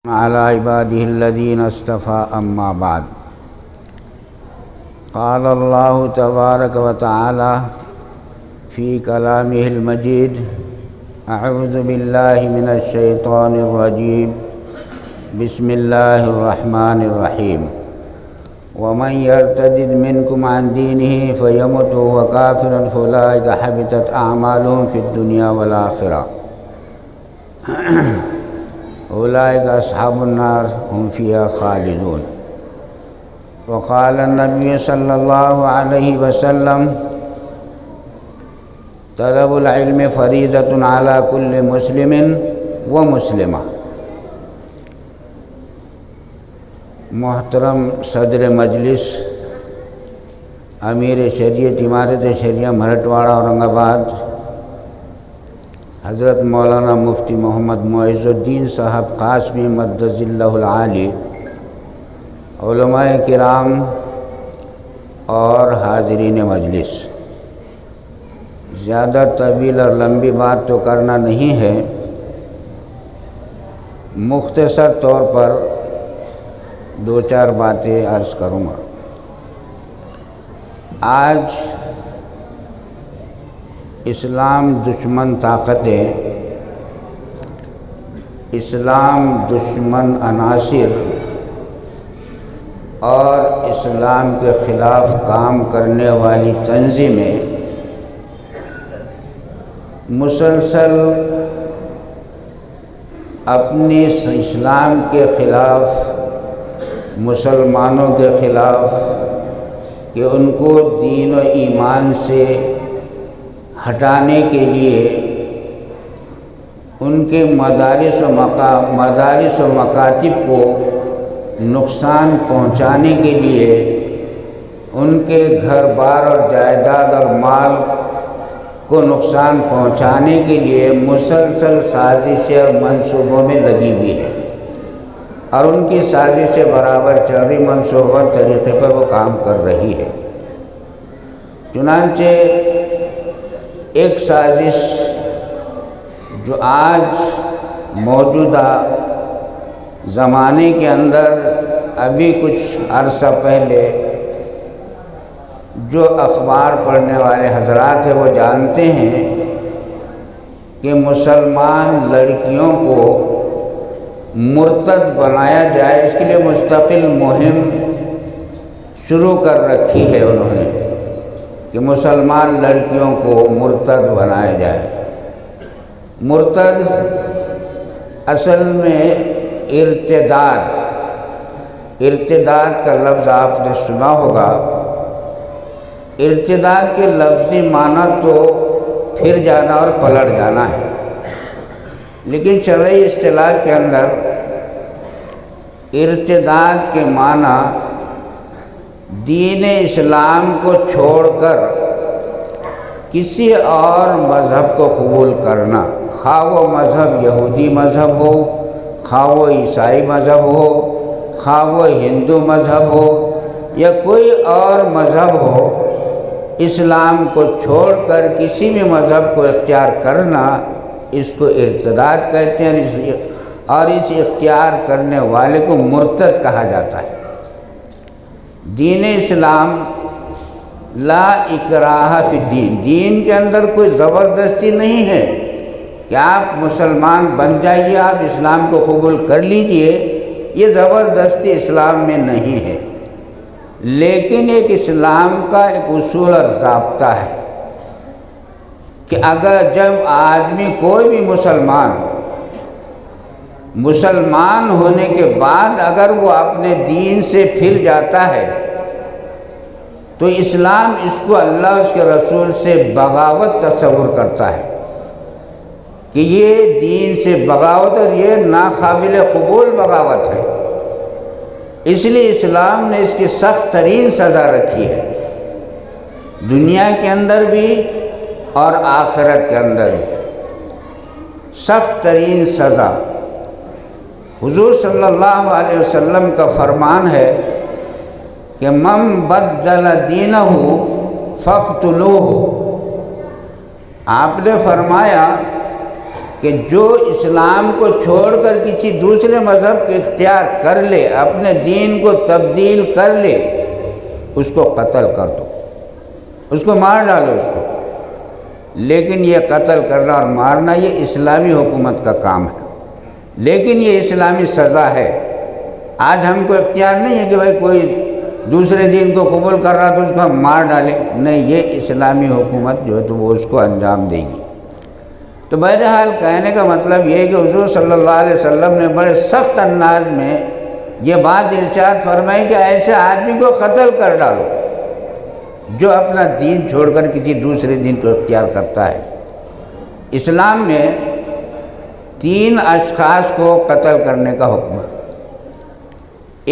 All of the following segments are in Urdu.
على عباده الذين اصطفى أما بعد قال الله تبارك وتعالى في كلامه المجيد أعوذ بالله من الشيطان الرجيم بسم الله الرحمن الرحيم ومن يرتد منكم عن دينه فيمت وهو كافر فأولئك حبطت أعمالهم في الدنيا والآخرة أولئك أصحاب النار هم فيها خالدون وقال النبي صلى الله عليه وسلم طلب العلم فریضۃ علی کل مسلم و مسلمہ۔ محترم صدر مجلس امیر شریعت امارت شریعہ مرٹواڑہ اورنگ آباد حضرت مولانا مفتی محمد معز الدین صاحب قاسمی مدد اللہ العالی، علماء کرام اور حاضرین مجلس، زیادہ طویل اور لمبی بات تو کرنا نہیں ہے، مختصر طور پر دو چار باتیں عرض کروں گا۔ آج اسلام دشمن طاقتیں، اسلام دشمن عناصر اور اسلام کے خلاف کام کرنے والی تنظیمیں مسلسل اپنی اسلام کے خلاف، مسلمانوں کے خلاف کہ ان کو دین و ایمان سے ہٹانے کے لیے، ان کے مدارس و مکاتب کو نقصان پہنچانے کے لیے، ان کے گھر بار اور جائیداد اور مال کو نقصان پہنچانے کے لیے مسلسل سازشیں اور منصوبوں میں لگی ہوئی ہے، اور ان کی سازشیں برابر چل رہی، منصوبہ طریقے پر وہ کام کر رہی ہے۔ چنانچہ ایک سازش جو آج موجودہ زمانے کے اندر ابھی کچھ عرصہ پہلے جو اخبار پڑھنے والے حضرات ہیں وہ جانتے ہیں کہ مسلمان لڑکیوں کو مرتد بنایا جائے، اس کے لیے مستقل مہم شروع کر رکھی ہے انہوں نے کہ مسلمان لڑکیوں کو مرتد بنایا جائے۔ مرتد اصل میں ارتداد کا لفظ آپ نے سنا ہوگا۔ ارتداد کے لفظی معنی تو پھر جانا اور پلٹ جانا ہے، لیکن شرعی اصطلاح کے اندر ارتداد کے معنی دین اسلام کو چھوڑ کر کسی اور مذہب کو قبول کرنا، خواہ وہ مذہب یہودی مذہب ہو، خواہ وہ عیسائی مذہب ہو، خواہ وہ ہندو مذہب ہو یا کوئی اور مذہب ہو، اسلام کو چھوڑ کر کسی بھی مذہب کو اختیار کرنا، اس کو ارتداد کہتے ہیں، اور اس اختیار کرنے والے کو مرتد کہا جاتا ہے۔ دین اسلام لا اکراہ فی الدین، دین کے اندر کوئی زبردستی نہیں ہے کہ آپ مسلمان بن جائیے، آپ اسلام کو قبول کر لیجئے، یہ زبردستی اسلام میں نہیں ہے، لیکن ایک اسلام کا ایک اصول اور ضابطہ ہے کہ اگر جب آدمی کوئی بھی مسلمان ہونے کے بعد اگر وہ اپنے دین سے پھر جاتا ہے تو اسلام اس کو اللہ اس کے رسول سے بغاوت تصور کرتا ہے کہ یہ دین سے بغاوت اور یہ ناقابل قبول بغاوت ہے، اس لیے اسلام نے اس کی سخت ترین سزا رکھی ہے، دنیا کے اندر بھی اور آخرت کے اندر بھی سخت ترین سزا۔ حضور صلی اللہ علیہ وسلم کا فرمان ہے کہ من بدل دینہ فاقتلوہ، آپ نے فرمایا کہ جو اسلام کو چھوڑ کر کسی دوسرے مذہب کو اختیار کر لے، اپنے دین کو تبدیل کر لے، اس کو قتل کر دو، اس کو مار ڈالو اس کو۔ لیکن یہ قتل کرنا اور مارنا یہ اسلامی حکومت کا کام ہے، لیکن یہ اسلامی سزا ہے۔ آج ہم کو اختیار نہیں ہے کہ بھائی کوئی دوسرے دین کو قبول کر رہا تو اس کو ہم مار ڈالیں، نہیں، یہ اسلامی حکومت جو ہے تو وہ اس کو انجام دے گی۔ تو بہرحال کہنے کا مطلب یہ ہے کہ حضور صلی اللہ علیہ وسلم نے بڑے سخت انداز میں یہ بات ارشاد فرمائی کہ ایسے آدمی کو قتل کر ڈالو جو اپنا دین چھوڑ کر کسی دوسرے دین کو اختیار کرتا ہے۔ اسلام میں 3 اشخاص کو قتل کرنے کا حکم ہے۔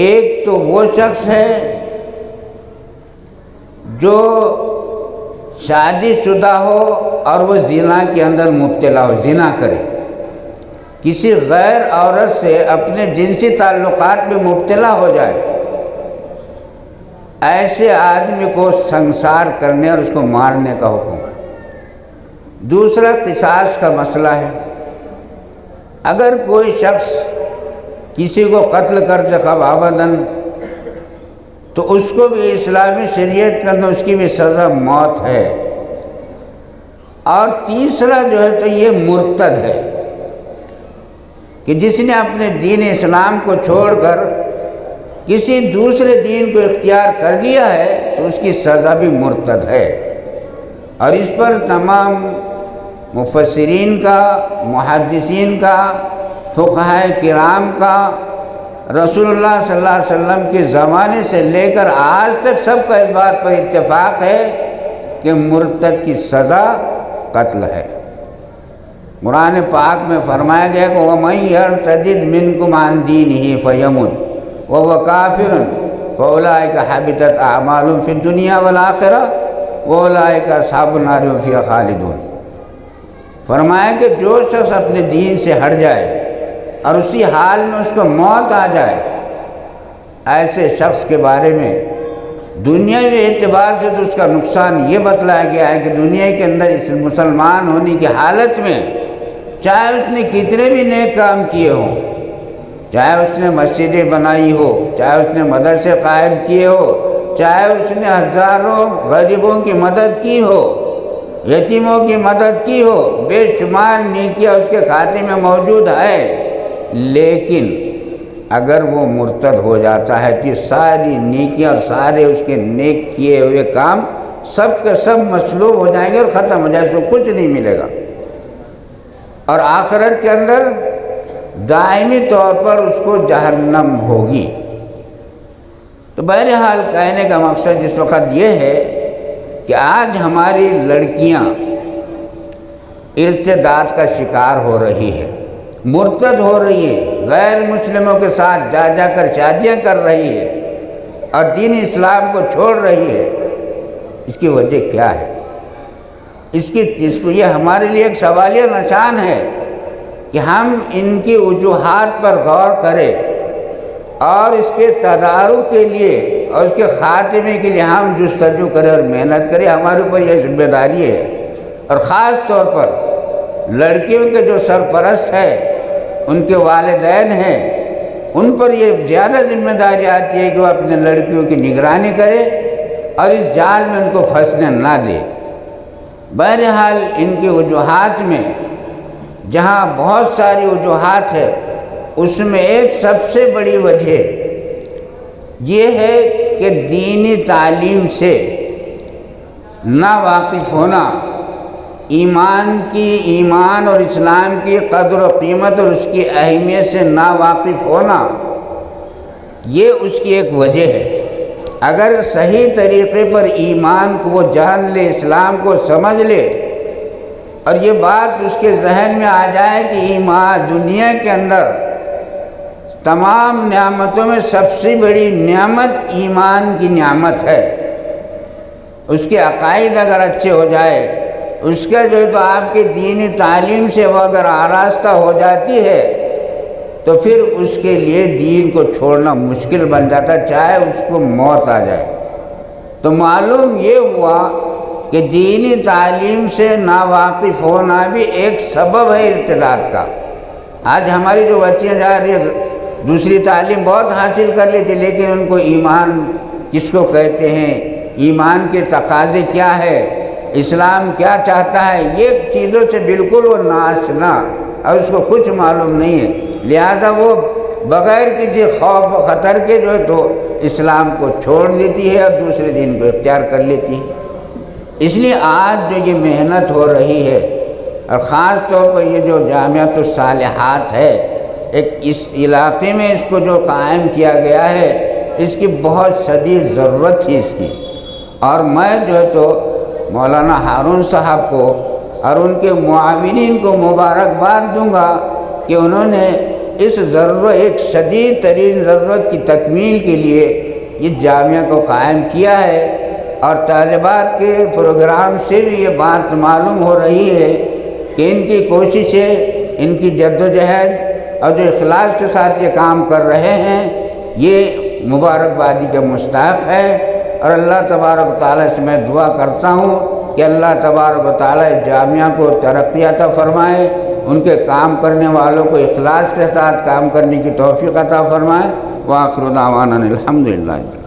ایک تو وہ شخص ہے جو شادی شدہ ہو اور وہ زنا کے اندر مبتلا ہو، زنا کرے، کسی غیر عورت سے اپنے جنسی تعلقات میں مبتلا ہو جائے، ایسے آدمی کو سنسار کرنے اور اس کو مارنے کا حکم ہے۔ دوسرا قصاص کا مسئلہ ہے۔ اگر کوئی شخص کسی کو قتل کر سکا عمداً تو اس کو بھی اسلامی شریعت کے اندر اس کی بھی سزا موت ہے۔ اور تیسرا جو ہے تو یہ مرتد ہے کہ جس نے اپنے دین اسلام کو چھوڑ کر کسی دوسرے دین کو اختیار کر لیا ہے تو اس کی سزا بھی مرتد ہے۔ اور اس پر تمام مفسرین کا، محدثین کا، فقہائے کرام کا، رسول اللہ صلی اللہ علیہ وسلم کے زمانے سے لے کر آج تک سب کا اس بات پر اتفاق ہے کہ مرتد کی سزا قتل ہے۔ قرآن پاک میں فرمایا گیا کہ وَمَن يَرْتَدِدْ مِنْكُمْ عَنْ دِينِهِ فَيَمُتْ وَهُوَ كَافِرٌ فَأُولَٰئِكَ حَبِطَتْ أَعْمَالُهُمْ فِي الدُّنْيَا وَالْآخِرَةِ وَأُولَٰئِكَ أَصْحَابُ النَّارِ هُمْ فِيهَا خَالِدُونَ۔ فرمایا کہ جو شخص اپنے دین سے ہٹ جائے اور اسی حال میں اس کو موت آ جائے، ایسے شخص کے بارے میں دنیاوی اعتبار سے تو اس کا نقصان یہ بتلایا گیا ہے کہ دنیا کے اندر اس مسلمان ہونے کی حالت میں چاہے اس نے کتنے بھی نیک کام کیے ہوں، چاہے اس نے مسجدیں بنائی ہو، چاہے اس نے مدرسے قائم کیے ہو، چاہے اس نے ہزاروں غریبوں کی مدد کی ہو، یتیموں کی مدد کی ہو، بے شمار نیکیاں اس کے کھاتے میں موجود ہے، لیکن اگر وہ مرتد ہو جاتا ہے تو ساری نیکیاں اور سارے اس کے نیک کیے ہوئے کام سب کے سب مسلوب ہو جائیں گے اور ختم ہو جائے، اس کو کچھ نہیں ملے گا، اور آخرت کے اندر دائمی طور پر اس کو جہنم ہوگی۔ تو بہرحال کہنے کا مقصد اس وقت یہ ہے کہ آج ہماری لڑکیاں ارتداد کا شکار ہو رہی ہے، مرتد ہو رہی ہے، غیر مسلموں کے ساتھ جا جا کر شادیاں کر رہی ہے اور دین اسلام کو چھوڑ رہی ہے۔ اس کی وجہ کیا ہے؟ اس کو یہ ہمارے لیے ایک سوالیہ نشان ہے کہ ہم ان کی وجوہات پر غور کریں اور اس کے تدارک کے لیے اور اس کے خاتمے کے لیے ہم جستجو کریں اور محنت کریں۔ ہمارے اوپر یہ ذمہ داری ہے، اور خاص طور پر لڑکیوں کے جو سرپرست ہے، ان کے والدین ہیں، ان پر یہ زیادہ ذمہ داری آتی ہے کہ وہ اپنے لڑکیوں کی نگرانی کرے اور اس جال میں ان کو پھنسنے نہ دے۔ بہرحال ان کی وجوہات میں جہاں بہت ساری وجوہات ہے، اس میں ایک سب سے بڑی وجہ یہ ہے کہ دینی تعلیم سے نا واقف ہونا، ایمان اور اسلام کی قدر و قیمت اور اس کی اہمیت سے نا واقف ہونا، یہ اس کی ایک وجہ ہے۔ اگر صحیح طریقے پر ایمان کو وہ جان لے، اسلام کو سمجھ لے، اور یہ بات اس کے ذہن میں آ جائے کہ ایمان دنیا کے اندر تمام نعمتوں میں سب سے بڑی نعمت ایمان کی نعمت ہے، اس کے عقائد اگر اچھے ہو جائے، اس کا جو تو آپ کی دینی تعلیم سے وہ اگر آراستہ ہو جاتی ہے تو پھر اس کے لیے دین کو چھوڑنا مشکل بن جاتا، چاہے اس کو موت آ جائے۔ تو معلوم یہ ہوا کہ دینی تعلیم سے ناواقف ہونا بھی ایک سبب ہے ارتداد کا۔ آج ہماری جو بچیاں جا رہی ہیں دوسری تعلیم بہت حاصل کر لیتی، لیکن ان کو ایمان کس کو کہتے ہیں، ایمان کے تقاضے کیا ہے، اسلام کیا چاہتا ہے، یہ چیزوں سے بالکل وہ ناآشنا اور اس کو کچھ معلوم نہیں ہے، لہذا وہ بغیر کسی خوف و خطر کے جو ہے تو اسلام کو چھوڑ دیتی ہے اور دوسرے دین کو اختیار کر لیتی ہے۔ اس لیے آج جو یہ محنت ہو رہی ہے اور خاص طور پر یہ جو جامعۃ الصالحات ہے، ایک اس علاقے میں اس کو جو قائم کیا گیا ہے، اس کی بہت شدید ضرورت تھی اس کی، اور میں جو ہے تو مولانا ہارون صاحب کو اور ان کے معاونین کو مبارکباد دوں گا کہ انہوں نے اس ضرورت، ایک شدید ترین ضرورت کی تکمیل کے لیے اس جامعہ کو قائم کیا ہے، اور طالبات کے پروگرام سے بھی یہ بات معلوم ہو رہی ہے کہ ان کی کوششیں، ان کی جد و جہد اور جو اخلاص کے ساتھ یہ کام کر رہے ہیں، یہ مبارکبادی کا مستحق ہے۔ اور اللہ تبارک و تعالیٰ سے میں دعا کرتا ہوں کہ اللہ تبارک و تعالیٰ اس جامعہ کو ترقی عطا فرمائے، ان کے کام کرنے والوں کو اخلاص کے ساتھ کام کرنے کی توفیق عطا فرمائے۔ وآخر دعوانا الحمدللہ۔